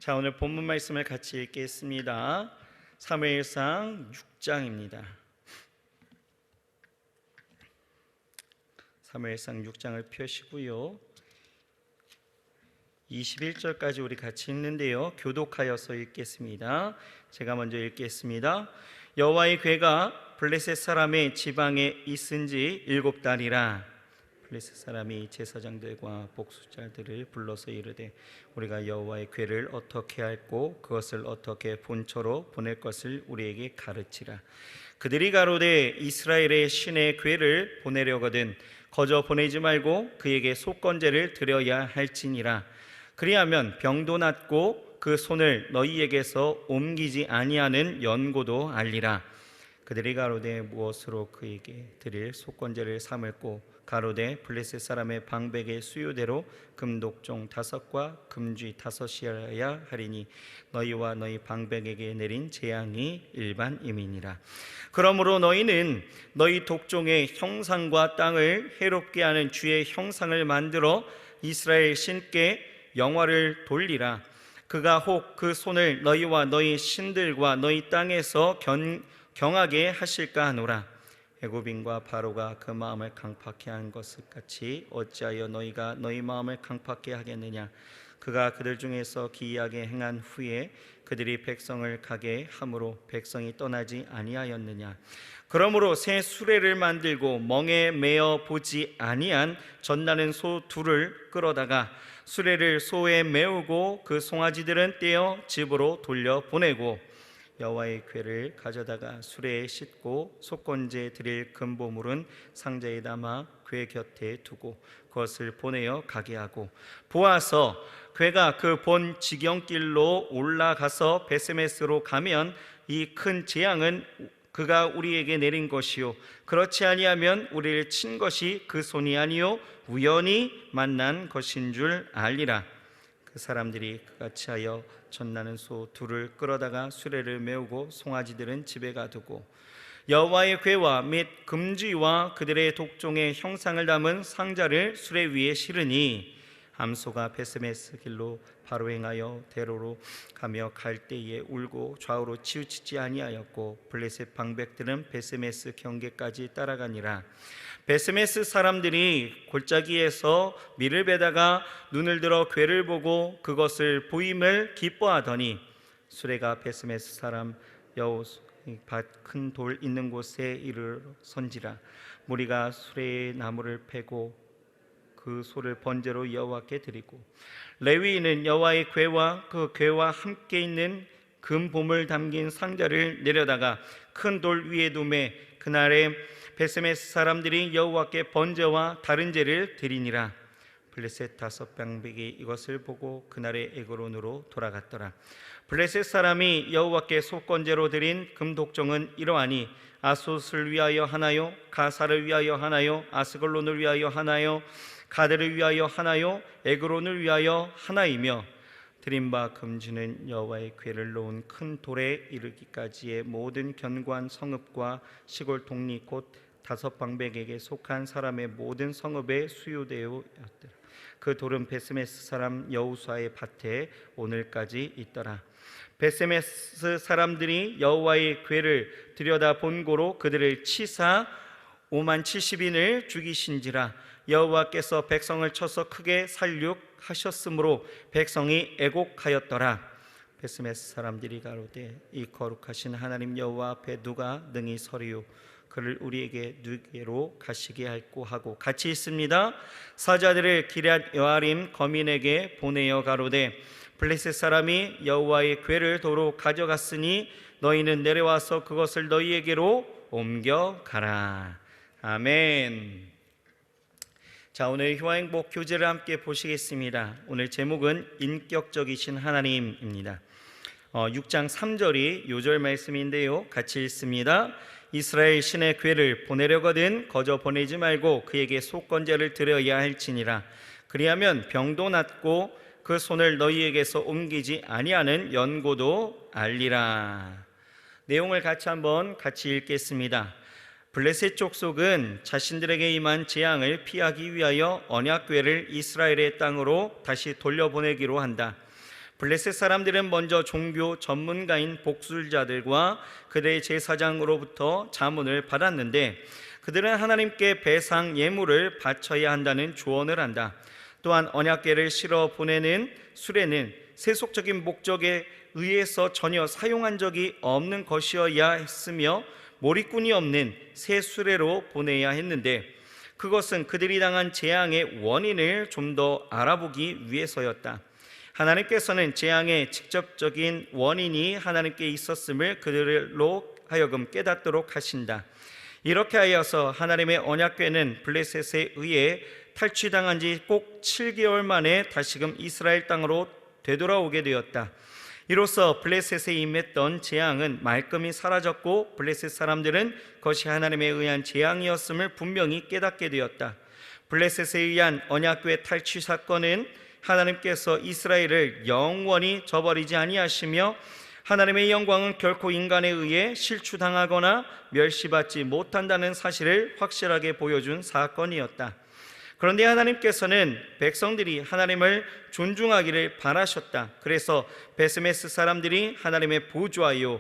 자, 오늘 본문 말씀을 같이 읽겠습니다. 사무엘상 6장입니다. 사무엘상 6장을 펴시고요, 21절까지 우리 같이 읽는데요, 교독하여서 읽겠습니다. 제가 먼저 읽겠습니다. 여호와의 궤가 블레셋 사람의 지방에 있은지 7달이라. 블레셋 사람이 제사장들과 복수자들을 불러서 이르되 우리가 여호와의 궤를 어떻게 할고 그것을 어떻게 본처로 보낼 것을 우리에게 가르치라. 그들이 가로되 이스라엘의 신의 궤를 보내려거든 거저 보내지 말고 그에게 속건제를 드려야 할지니라. 그리하면 병도 낫고 그 손을 너희에게서 옮기지 아니하는 연고도 알리라. 그들이 가로되 무엇으로 그에게 드릴 속건제를 삼을꼬? 가로되 블레셋 사람의 방백의 수요대로 금독종 5과 금쥐 5이어야 하리니 너희와 너희 방백에게 내린 재앙이 일반임이니라. 그러므로 너희는 너희 독종의 형상과 땅을 해롭게 하는 주의 형상을 만들어 이스라엘 신께 영화를 돌리라. 그가 혹 그 손을 너희와 너희 신들과 너희 땅에서 경하게 하실까 하노라. 애굽인과 바로가 그 마음을 강팍케 한 것을 같이 어찌하여 너희가 너희 마음을 강팍케 하겠느냐. 그가 그들 중에서 기이하게 행한 후에 그들이 백성을 가게 함으로 백성이 떠나지 아니하였느냐. 그러므로 새 수레를 만들고 멍에 매어 보지 아니한 젖나는 소 2를 끌어다가 수레를 소에 메우고 그 송아지들은 떼어 집으로 돌려보내고 여호와의 궤를 가져다가 수레에 싣고 속건제 드릴 금보물은 상자에 담아 궤 곁에 두고 그것을 보내어 가게 하고 보아서 궤가 그 본 지경길로 올라가서 베세메스로 가면 이 큰 재앙은 그가 우리에게 내린 것이요 그렇지 아니하면 우리를 친 것이 그 손이 아니요 우연히 만난 것인 줄 알리라. 그 사람들이 그같이 하여 젖나는 소 2를 끌어다가 수레를 메우고 송아지들은 집에 가두고 여호와의 궤와 및 금쥐와 그들의 독종의 형상을 담은 상자를 수레 위에 실으니 암소가 베스메스 길로 바로 행하여 대로로 가며 갈 때에 울고 좌우로 치우치지 아니하였고 블레셋 방백들은 베스메스 경계까지 따라가니라. 베스메스 사람들이 골짜기에서 밀을 베다가 눈을 들어 궤를 보고 그것을 보임을 기뻐하더니 수레가 베스메스 사람 여호수 밭 큰 돌 있는 곳에 이르선지라. 무리가 수레의 나무를 패고 그 소를 번제로 여호와께 드리고 레위인은 여호와의 궤와 그 궤와 함께 있는 금보물 담긴 상자를 내려다가 큰 돌 위에 두매 그날에 베스메스 사람들이 여호와께 번제와 다른 제를 드리니라. 블레셋 5방백이 이것을 보고 그날의 에그론으로 돌아갔더라. 블레셋 사람이 여호와께 속건제로 드린 금독종은 이러하니 아솥을 위하여 하나요, 가사를 위하여 하나요, 아스글론을 위하여 하나요, 가드를 위하여 하나요, 에그론을 위하여 하나이며 드린 바 금지는 여호와의 궤를 놓은 큰 돌에 이르기까지의 모든 견고한 성읍과 시골 동리 곧 5방백에게 속한 사람의 모든 성읍에 수요되었더라. 그 돌은 베스메스 사람 여우사의 밭에 오늘까지 있더라. 베스메스 사람들이 여호와의 궤를 들여다 본고로 그들을 치사 50,000인을 죽이신지라. 여호와께서 백성을 쳐서 크게 살육하셨으므로 백성이 애곡하였더라. 베스메스 사람들이 가로되 이 거룩하신 하나님 여호와 앞에 누가 능히 서리요 그를 우리에게 누게로 가시게 할꼬 하고 같이 있습니다. 사자들을 기럇 여아림 거민에게 보내어 가로되 블레셋 사람이 여호와의 궤를 도로 가져갔으니 너희는 내려와서 그것을 너희에게로 옮겨가라. 아멘. 자, 오늘 효화행복 교제를 함께 보시겠습니다. 오늘 제목은 인격적이신 하나님입니다. 6장 3절이 요절 말씀인데요, 같이 읽습니다. 이스라엘 신의 궤를 보내려거든 거저 보내지 말고 그에게 속건제를 드려야 할지니라. 그리하면 병도 낫고 그 손을 너희에게서 옮기지 아니하는 연고도 알리라. 내용을 같이 읽겠습니다. 블레셋 족속은 자신들에게 임한 재앙을 피하기 위하여 언약궤를 이스라엘의 땅으로 다시 돌려보내기로 한다. 블레셋 사람들은 먼저 종교 전문가인 복술자들과 그들의 제사장으로부터 자문을 받았는데 그들은 하나님께 배상 예물을 바쳐야 한다는 조언을 한다. 또한 언약궤를 실어 보내는 수레는 세속적인 목적에 의해서 전혀 사용한 적이 없는 것이어야 했으며 몰입꾼이 없는 새 수레로 보내야 했는데 그것은 그들이 당한 재앙의 원인을 좀 더 알아보기 위해서였다. 하나님께서는 재앙의 직접적인 원인이 하나님께 있었음을 그들로 하여금 깨닫도록 하신다. 이렇게 하여서 하나님의 언약궤는 블레셋에 의해 탈취당한 지 꼭 7개월 만에 다시금 이스라엘 땅으로 되돌아오게 되었다. 이로써 블레셋에 임했던 재앙은 말끔히 사라졌고 블레셋 사람들은 그것이 하나님에 의한 재앙이었음을 분명히 깨닫게 되었다. 블레셋에 의한 언약궤 탈취 사건은 하나님께서 이스라엘을 영원히 저버리지 아니하시며 하나님의 영광은 결코 인간에 의해 실추당하거나 멸시받지 못한다는 사실을 확실하게 보여준 사건이었다. 그런데 하나님께서는 백성들이 하나님을 존중하기를 바라셨다. 그래서 베스메스 사람들이 하나님의 보좌요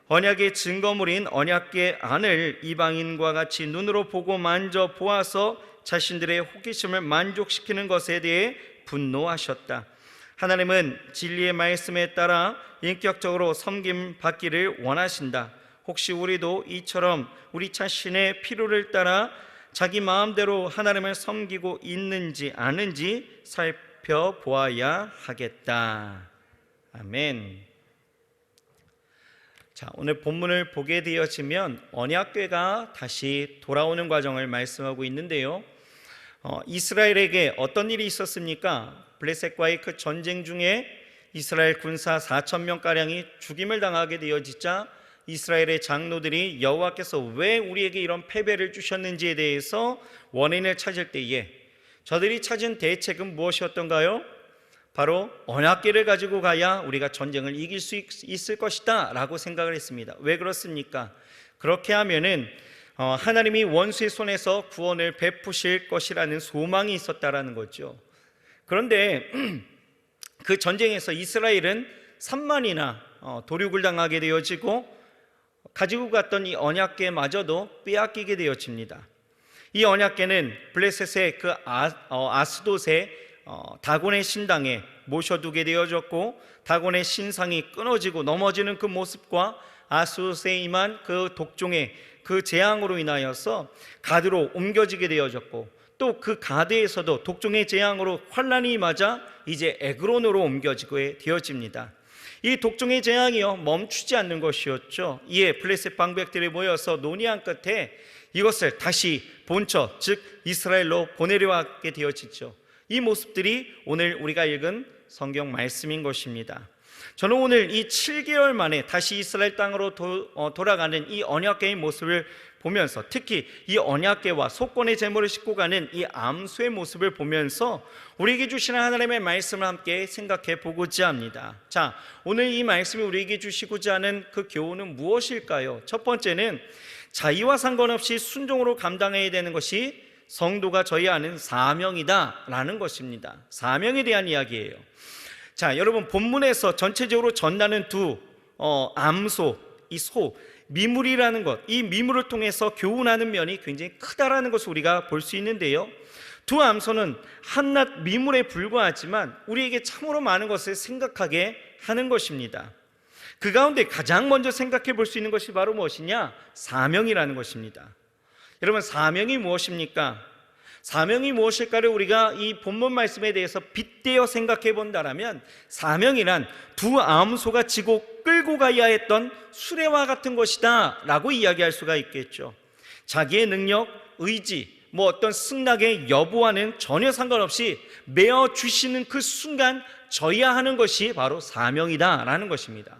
언약의 증거물인 언약궤 안을 이방인과 같이 눈으로 보고 만져 보아서 자신들의 호기심을 만족시키는 것에 대해 분노하셨다. 하나님은 진리의 말씀에 따라 인격적으로 섬김 받기를 원하신다. 혹시 우리도 이처럼 우리 자신의 필요를 따라 자기 마음대로 하나님을 섬기고 있는지 아는지 살펴보아야 하겠다. 아멘. 자, 오늘 본문을 보게 되어지면 언약궤가 다시 돌아오는 과정을 말씀하고 있는데요. 이스라엘에게 어떤 일이 있었습니까? 블레셋과의 그 전쟁 중에 이스라엘 군사 4,000명가량이 죽임을 당하게 되어지자 이스라엘의 장로들이 여호와께서 왜 우리에게 이런 패배를 주셨는지에 대해서 원인을 찾을 때에 저들이 찾은 대책은 무엇이었던가요? 바로 언약궤를 가지고 가야 우리가 전쟁을 이길 수 있을 것이다 라고 생각을 했습니다. 왜 그렇습니까? 그렇게 하면은 하나님이 원수의 손에서 구원을 베푸실 것이라는 소망이 있었다라는 거죠. 그런데 그 전쟁에서 이스라엘은 3만이나 도륙을 당하게 되어지고 가지고 갔던 이 언약궤마저도 빼앗기게 되어집니다. 이 언약궤는 블레셋의 그 아스돗의 다곤의 신당에 모셔두게 되어졌고 다곤의 신상이 끊어지고 넘어지는 그 모습과 아스돗에 임한 그 독종의 그 재앙으로 인하여서 가드로 옮겨지게 되어졌고 또 그 가드에서도 독종의 재앙으로 환란이 임하자 이제 에그론으로 옮겨지게 되어집니다. 이 독종의 재앙이요 멈추지 않는 것이었죠. 이에 블레셋 방백들이 모여서 논의한 끝에 이것을 다시 본처 즉 이스라엘로 보내려하게 되어지죠. 이 모습들이 오늘 우리가 읽은 성경 말씀인 것입니다. 저는 오늘 이 7개월 만에 다시 이스라엘 땅으로 돌아가는 이 언약궤의 모습을 보면서 특히 이 언약궤와 속건의 제물을 싣고 가는 이 암소의 모습을 보면서 우리에게 주시는 하나님의 말씀을 함께 생각해 보고자 합니다. 자, 오늘 이 말씀이 우리에게 주시고자 하는 그 교훈은 무엇일까요? 첫 번째는 자의와 상관없이 순종으로 감당해야 되는 것이 성도가 져야 하는 사명이다 라는 것입니다. 사명에 대한 이야기예요. 자, 여러분 본문에서 전체적으로 전하는 두 암소, 이 소, 미물이라는 것, 이 미물을 통해서 교훈하는 면이 굉장히 크다라는 것을 우리가 볼 수 있는데요. 두 암소는 한낱 미물에 불과하지만 우리에게 참으로 많은 것을 생각하게 하는 것입니다. 그 가운데 가장 먼저 생각해 볼 수 있는 것이 바로 무엇이냐? 사명이라는 것입니다. 여러분, 사명이 무엇입니까? 사명이 무엇일까를 우리가 이 본문 말씀에 대해서 빗대어 생각해 본다면 사명이란 두 암소가 지고 끌고 가야 했던 수레와 같은 것이다 라고 이야기할 수가 있겠죠. 자기의 능력, 의지, 어떤 승낙의 여부와는 전혀 상관없이 메어 주시는 그 순간 져야 하는 것이 바로 사명이다 라는 것입니다.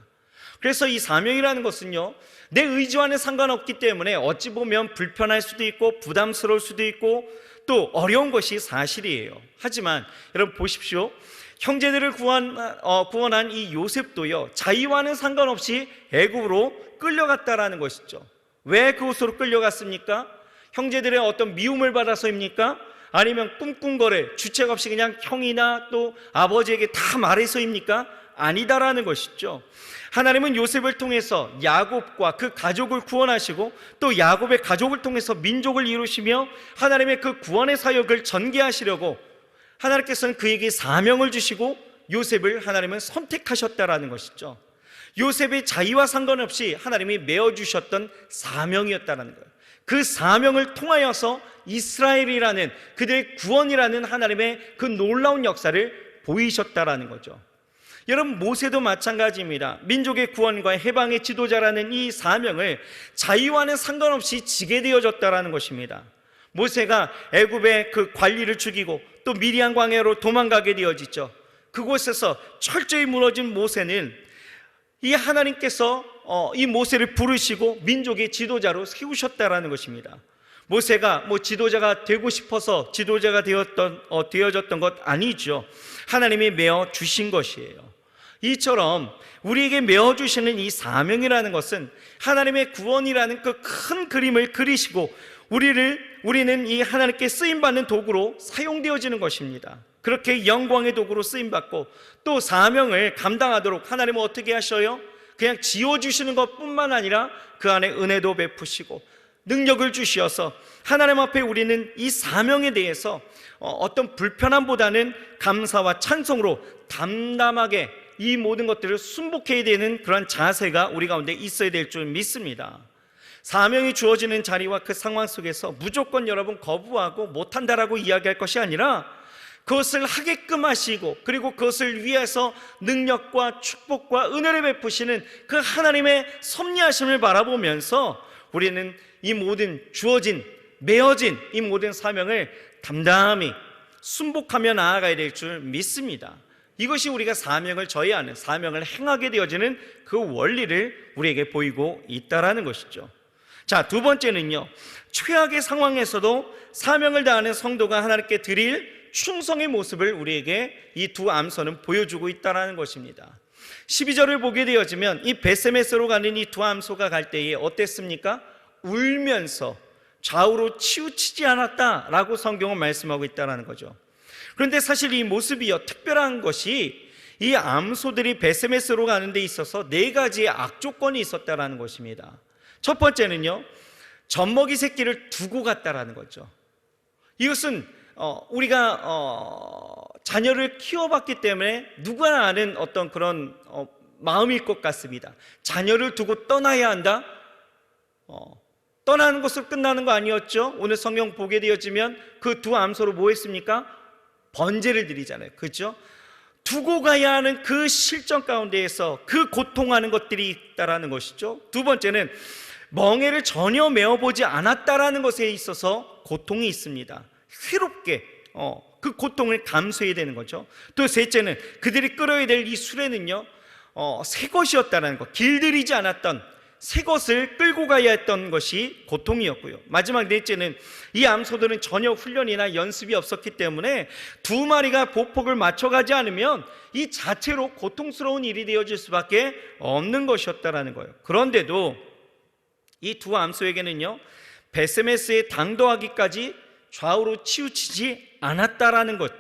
그래서 이 사명이라는 것은요, 내 의지와는 상관없기 때문에 어찌 보면 불편할 수도 있고 부담스러울 수도 있고 또 어려운 것이 사실이에요. 하지만 여러분 보십시오. 형제들을 구원한 이 요셉도요, 자의와는 상관없이 애굽으로 끌려갔다라는 것이죠. 왜 그곳으로 끌려갔습니까? 형제들의 어떤 미움을 받아서입니까? 아니면 꿍꿍거려 주책 없이 그냥 형이나 또 아버지에게 다 말해서입니까? 아니다라는 것이죠. 하나님은 요셉을 통해서 야곱과 그 가족을 구원하시고 또 야곱의 가족을 통해서 민족을 이루시며 하나님의 그 구원의 사역을 전개하시려고 하나님께서는 그에게 사명을 주시고 요셉을 하나님은 선택하셨다라는 것이죠. 요셉의 자의와 상관없이 하나님이 메어주셨던 사명이었다는 거예요. 그 사명을 통하여서 이스라엘이라는 그들의 구원이라는 하나님의 그 놀라운 역사를 보이셨다라는 거죠. 여러분, 모세도 마찬가지입니다. 민족의 구원과 해방의 지도자라는 이 사명을 자의와는 상관없이 지게 되어졌다라는 것입니다. 모세가 애굽의 그 관리를 죽이고 또 미디안 광야로 도망가게 되어지죠. 그곳에서 철저히 무너진 모세는 이 하나님께서 이 모세를 부르시고 민족의 지도자로 세우셨다라는 것입니다. 모세가 지도자가 되고 싶어서 지도자가 되어졌던 것 아니죠. 하나님이 메어 주신 것이에요. 이처럼 우리에게 메어 주시는 이 사명이라는 것은 하나님의 구원이라는 그 큰 그림을 그리시고 우리는 이 하나님께 쓰임받는 도구로 사용되어지는 것입니다. 그렇게 영광의 도구로 쓰임받고 또 사명을 감당하도록 하나님은 어떻게 하셔요? 그냥 지어주시는 것뿐만 아니라 그 안에 은혜도 베푸시고 능력을 주시어서 하나님 앞에 우리는 이 사명에 대해서 어떤 불편함보다는 감사와 찬송으로 담담하게 이 모든 것들을 순복해야 되는 그런 자세가 우리 가운데 있어야 될 줄 믿습니다. 사명이 주어지는 자리와 그 상황 속에서 무조건 여러분 거부하고 못한다라고 이야기할 것이 아니라 그것을 하게끔 하시고 그리고 그것을 위해서 능력과 축복과 은혜를 베푸시는 그 하나님의 섭리하심을 바라보면서 우리는 이 모든 주어진 메어진 이 모든 사명을 담담히 순복하며 나아가야 될 줄 믿습니다. 이것이 우리가 사명을 저해하는, 사명을 행하게 되어지는 그 원리를 우리에게 보이고 있다라는 것이죠. 자, 두 번째는요, 최악의 상황에서도 사명을 다하는 성도가 하나님께 드릴 충성의 모습을 우리에게 이 두 암소는 보여주고 있다는 것입니다. 12절을 보게 되어지면 이 베세메스로 가는 이 두 암소가 갈 때에 어땠습니까? 울면서 좌우로 치우치지 않았다라고 성경은 말씀하고 있다는 거죠. 그런데 사실 이 모습이요, 특별한 것이 이 암소들이 베세메스로 가는 데 있어서 네 가지의 악조건이 있었다는 것입니다. 첫 번째는요, 젖먹이 새끼를 두고 갔다라는 거죠. 이것은 우리가 자녀를 키워봤기 때문에 누구나 아는 어떤 그런 마음일 것 같습니다. 자녀를 두고 떠나야 한다? 떠나는 것으로 끝나는 거 아니었죠? 오늘 성경 보게 되어지면 그 두 암소로 뭐 했습니까? 번제를 드리잖아요. 그렇죠? 두고 가야 하는 그 실정 가운데에서 그 고통하는 것들이 있다라는 것이죠. 두 번째는 멍에를 전혀 메어보지 않았다라는 것에 있어서 고통이 있습니다. 새롭게 그 고통을 감수해야 되는 거죠. 또 셋째는 그들이 끌어야 될 이 수레는요, 새 것이었다는 것, 길들이지 않았던 새 것을 끌고 가야 했던 것이 고통이었고요. 마지막 넷째는 이 암소들은 전혀 훈련이나 연습이 없었기 때문에 두 마리가 보폭을 맞춰가지 않으면 이 자체로 고통스러운 일이 되어질 수밖에 없는 것이었다라는 거예요. 그런데도 이 두 암소에게는요, 베세메스에 당도하기까지 좌우로 치우치지 않았다라는 것,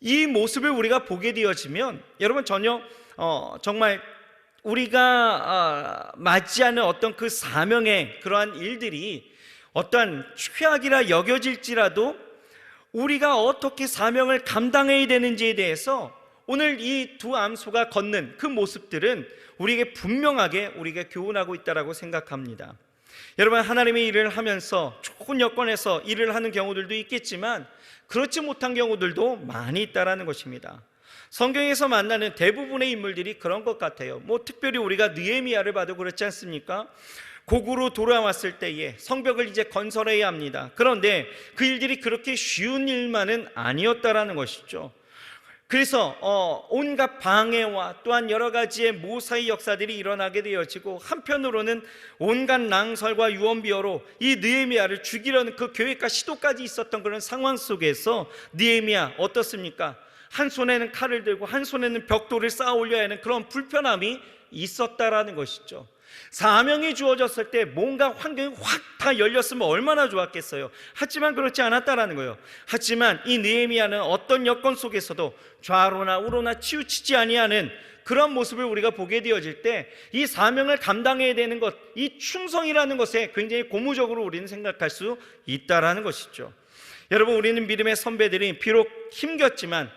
이 모습을 우리가 보게 되어지면 여러분 전혀 정말 우리가 맞이하는 어떤 그 사명의 그러한 일들이 어떠한 최악이라 여겨질지라도 우리가 어떻게 사명을 감당해야 되는지에 대해서 오늘 이 두 암소가 걷는 그 모습들은 우리에게 분명하게 우리가 교훈하고 있다고 생각합니다. 여러분, 하나님의 일을 하면서 좋은 여건에서 일을 하는 경우들도 있겠지만 그렇지 못한 경우들도 많이 있다는 것입니다. 성경에서 만나는 대부분의 인물들이 그런 것 같아요. 특별히 우리가 느헤미야를 봐도 그렇지 않습니까? 고구로 돌아왔을 때에 성벽을 이제 건설해야 합니다. 그런데 그 일들이 그렇게 쉬운 일만은 아니었다라는 것이죠. 그래서 온갖 방해와 또한 여러 가지의 모사의 역사들이 일어나게 되어지고, 한편으로는 온갖 낭설과 유언비어로 이 느헤미야를 죽이려는 그 계획과 시도까지 있었던 그런 상황 속에서 느헤미야 어떻습니까? 한 손에는 칼을 들고 한 손에는 벽돌을 쌓아 올려야 하는 그런 불편함이 있었다라는 것이죠. 사명이 주어졌을 때 뭔가 환경이 확 다 열렸으면 얼마나 좋았겠어요. 하지만 그렇지 않았다라는 거예요. 하지만 이 느헤미야는 어떤 여건 속에서도 좌로나 우로나 치우치지 아니하는 그런 모습을 우리가 보게 되어질 때 이 사명을 감당해야 되는 것, 이 충성이라는 것에 굉장히 고무적으로 우리는 생각할 수 있다라는 것이죠. 여러분, 우리는 믿음의 선배들이 비록 힘겼지만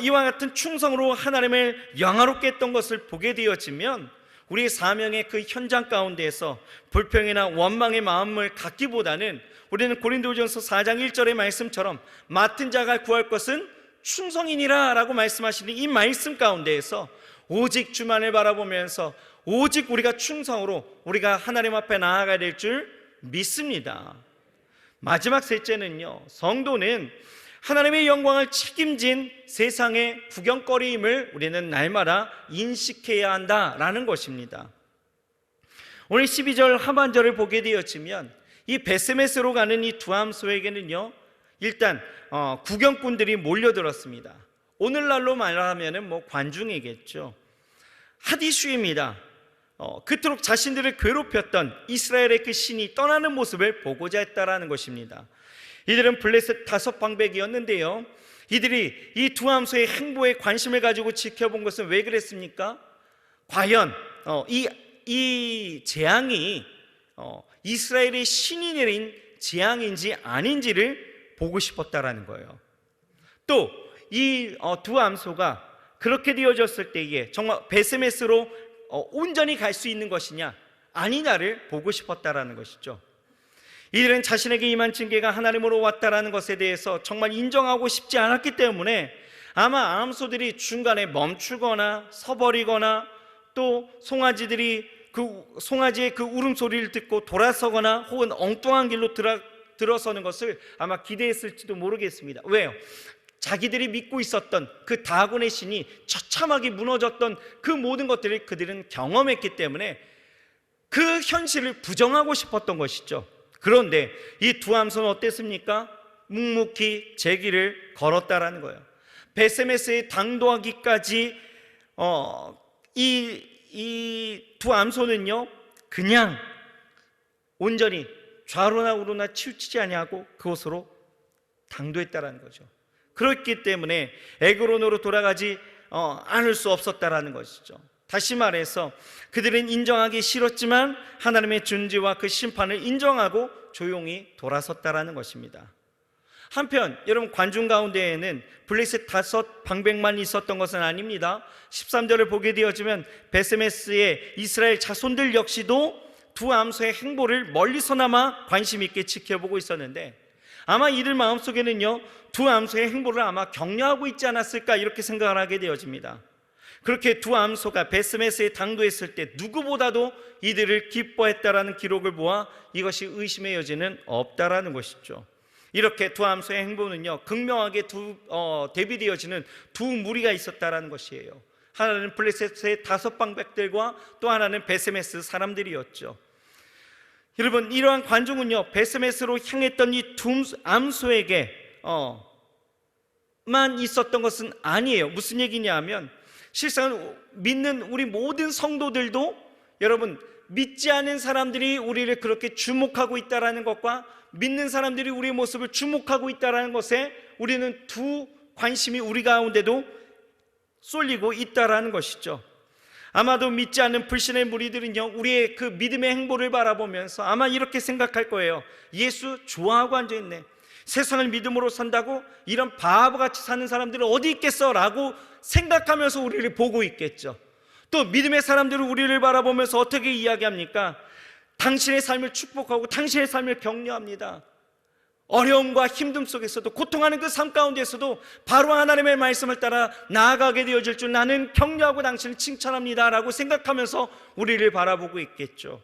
이와 같은 충성으로 하나님을 영화롭게 했던 것을 보게 되어지면 우리 사명의 그 현장 가운데에서 불평이나 원망의 마음을 갖기보다는 우리는 고린도전서 4장 1절의 말씀처럼 맡은 자가 구할 것은 충성이니라 라고 말씀하시는 이 말씀 가운데에서 오직 주만을 바라보면서 오직 우리가 충성으로 우리가 하나님 앞에 나아가야 될 줄 믿습니다. 마지막 셋째는요, 성도는 하나님의 영광을 책임진 세상의 구경거리임을 우리는 날마다 인식해야 한다라는 것입니다. 오늘 12절 하반절을 보게 되어지면 이 베스메스로 가는 이 두 암소에게는요, 일단 구경꾼들이 몰려들었습니다. 오늘날로 말하면 관중이겠죠. 핫이슈입니다. 그토록 자신들을 괴롭혔던 이스라엘의 그 신이 떠나는 모습을 보고자 했다라는 것입니다. 이들은 블레셋 5방백이었는데요, 이들이 이 두 암소의 행보에 관심을 가지고 지켜본 것은 왜 그랬습니까? 과연 이 재앙이 이스라엘의 신이 내린 재앙인지 아닌지를 보고 싶었다라는 거예요. 또 이 두 암소가 그렇게 되어졌을 때에 정말 베스메스로 온전히 갈 수 있는 것이냐 아니냐를 보고 싶었다라는 것이죠. 이들은 자신에게 임한 징계가 하나님으로 왔다라는 것에 대해서 정말 인정하고 싶지 않았기 때문에 아마 암소들이 중간에 멈추거나 서버리거나 또 송아지들이 그 송아지의 그 울음소리를 듣고 돌아서거나 혹은 엉뚱한 길로 들어서는 것을 아마 기대했을지도 모르겠습니다. 왜요? 자기들이 믿고 있었던 그 다곤의 신이 처참하게 무너졌던 그 모든 것들을 그들은 경험했기 때문에 그 현실을 부정하고 싶었던 것이죠. 그런데 이 두 암소는 어땠습니까? 묵묵히 제 길을 걸었다라는 거예요. 베스메스에 당도하기까지 이 두 암소는요, 그냥 온전히 좌로나 우로나 치우치지 아니하고 그곳으로 당도했다라는 거죠. 그렇기 때문에 에그론으로 돌아가지 않을 수 없었다라는 것이죠. 다시 말해서 그들은 인정하기 싫었지만 하나님의 존재와 그 심판을 인정하고 조용히 돌아섰다라는 것입니다. 한편 여러분, 관중 가운데에는 블레셋 5방백만 있었던 것은 아닙니다. 13절을 보게 되어지면 베스메스의 이스라엘 자손들 역시도 두 암소의 행보를 멀리서나마 관심 있게 지켜보고 있었는데 아마 이들 마음속에는요, 두 암소의 행보를 아마 격려하고 있지 않았을까 이렇게 생각을 하게 되어집니다. 그렇게 두 암소가 베스메스에 당도했을 때 누구보다도 이들을 기뻐했다라는 기록을 보아 이것이 의심의 여지는 없다라는 것이죠. 이렇게 두 암소의 행보는요, 극명하게 대비되어지는 두 무리가 있었다라는 것이에요. 하나는 블레셋의 5방백들과 또 하나는 베스메스 사람들이었죠. 여러분, 이러한 관중은요, 베스메스로 향했던 이 두 암소에게 만 있었던 것은 아니에요. 무슨 얘기냐 하면 실상 믿는 우리 모든 성도들도 여러분, 믿지 않은 사람들이 우리를 그렇게 주목하고 있다는 것과 믿는 사람들이 우리의 모습을 주목하고 있다는 것에 우리는 두 관심이 우리 가운데도 쏠리고 있다는 것이죠. 아마도 믿지 않는 불신의 무리들은요, 우리의 그 믿음의 행보를 바라보면서 아마 이렇게 생각할 거예요. 예수 좋아하고 앉아있네, 세상을 믿음으로 산다고 이런 바보같이 사는 사람들은 어디 있겠어 라고 생각하면서 우리를 보고 있겠죠. 또 믿음의 사람들은 우리를 바라보면서 어떻게 이야기합니까? 당신의 삶을 축복하고 당신의 삶을 격려합니다. 어려움과 힘듦 속에서도, 고통하는 그 삶 가운데서도 바로 하나님의 말씀을 따라 나아가게 되어질 줄 나는 격려하고 당신을 칭찬합니다 라고 생각하면서 우리를 바라보고 있겠죠.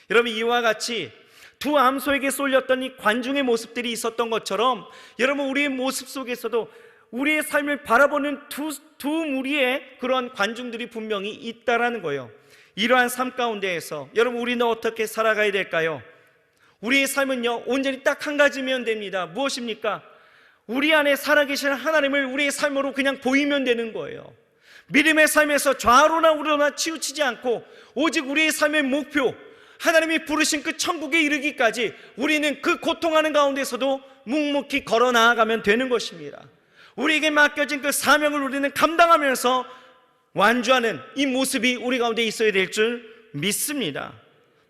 여러분, 이와 같이 두 암소에게 쏠렸던 이 관중의 모습들이 있었던 것처럼 여러분, 우리의 모습 속에서도 우리의 삶을 바라보는 두 무리의 그런 관중들이 분명히 있다라는 거예요. 이러한 삶 가운데에서 여러분, 우리는 어떻게 살아가야 될까요? 우리의 삶은요, 온전히 딱 한 가지면 됩니다. 무엇입니까? 우리 안에 살아계시는 하나님을 우리의 삶으로 그냥 보이면 되는 거예요. 믿음의 삶에서 좌로나 우로나 치우치지 않고 오직 우리의 삶의 목표, 하나님이 부르신 그 천국에 이르기까지 우리는 그 고통하는 가운데서도 묵묵히 걸어 나아가면 되는 것입니다. 우리에게 맡겨진 그 사명을 우리는 감당하면서 완주하는 이 모습이 우리 가운데 있어야 될 줄 믿습니다.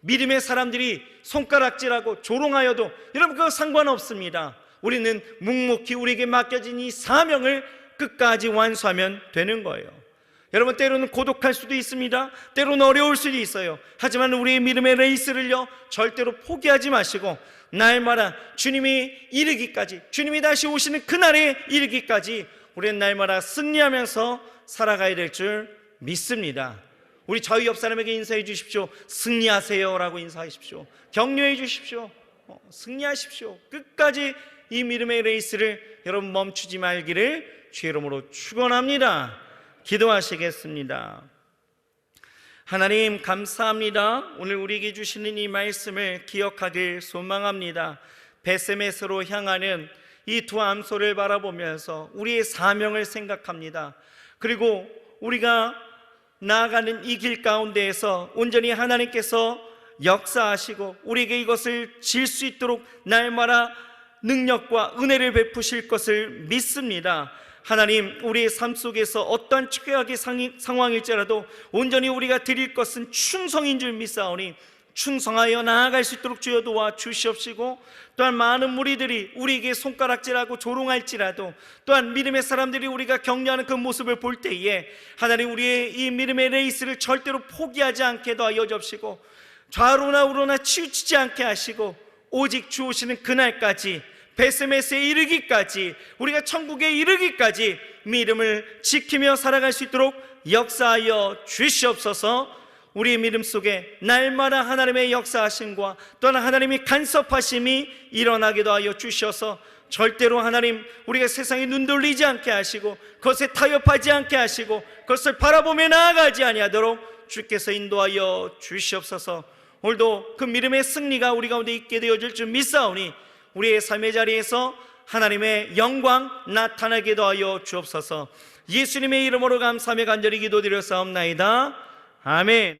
믿음의 사람들이 손가락질하고 조롱하여도 여러분 그거 상관없습니다. 우리는 묵묵히 우리에게 맡겨진 이 사명을 끝까지 완수하면 되는 거예요. 여러분 때로는 고독할 수도 있습니다. 때로는 어려울 수도 있어요. 하지만 우리의 믿음의 레이스를요 절대로 포기하지 마시고 날마다 주님이 이르기까지, 주님이 다시 오시는 그날에 이르기까지 우리는 날마다 승리하면서 살아가야 될 줄 믿습니다. 우리 저희 옆 사람에게 인사해 주십시오. 승리하세요 라고 인사하십시오. 격려해 주십시오. 승리하십시오. 끝까지 이 믿음의 레이스를 여러분 멈추지 말기를 주의 이름으로 축원합니다. 기도하시겠습니다. 하나님 감사합니다. 오늘 우리에게 주시는 이 말씀을 기억하길 소망합니다. 베세메스로 향하는 이 두 암소를 바라보면서 우리의 사명을 생각합니다. 그리고 우리가 나아가는 이 길 가운데에서 온전히 하나님께서 역사하시고 우리에게 이것을 질 수 있도록 날마다 능력과 은혜를 베푸실 것을 믿습니다. 하나님, 우리의 삶 속에서 어떠한 최악의 상황일지라도 온전히 우리가 드릴 것은 충성인 줄 믿사오니 충성하여 나아갈 수 있도록 주여 도와주시옵시고, 또한 많은 무리들이 우리에게 손가락질하고 조롱할지라도, 또한 믿음의 사람들이 우리가 격려하는 그 모습을 볼 때에 하나님, 우리의 이 믿음의 레이스를 절대로 포기하지 않게 하여 주옵시고, 좌로나 우로나 치우치지 않게 하시고, 오직 주 오시는 그날까지, 베세메스에 이르기까지, 우리가 천국에 이르기까지 믿음을 지키며 살아갈 수 있도록 역사하여 주시옵소서. 우리의 믿음 속에 날마다 하나님의 역사하심과 또한 하나님의 간섭하심이 일어나기도 하여 주셔서 절대로 하나님, 우리가 세상에 눈 돌리지 않게 하시고 그것에 타협하지 않게 하시고 그것을 바라보며 나아가지 아니하도록 주께서 인도하여 주시옵소서. 오늘도 그 믿음의 승리가 우리 가운데 있게 되어질 줄 믿사오니 우리의 삶의 자리에서 하나님의 영광 나타나게 하여 주옵소서. 예수님의 이름으로 감사하며 간절히 기도드렸사옵나이다. 아멘.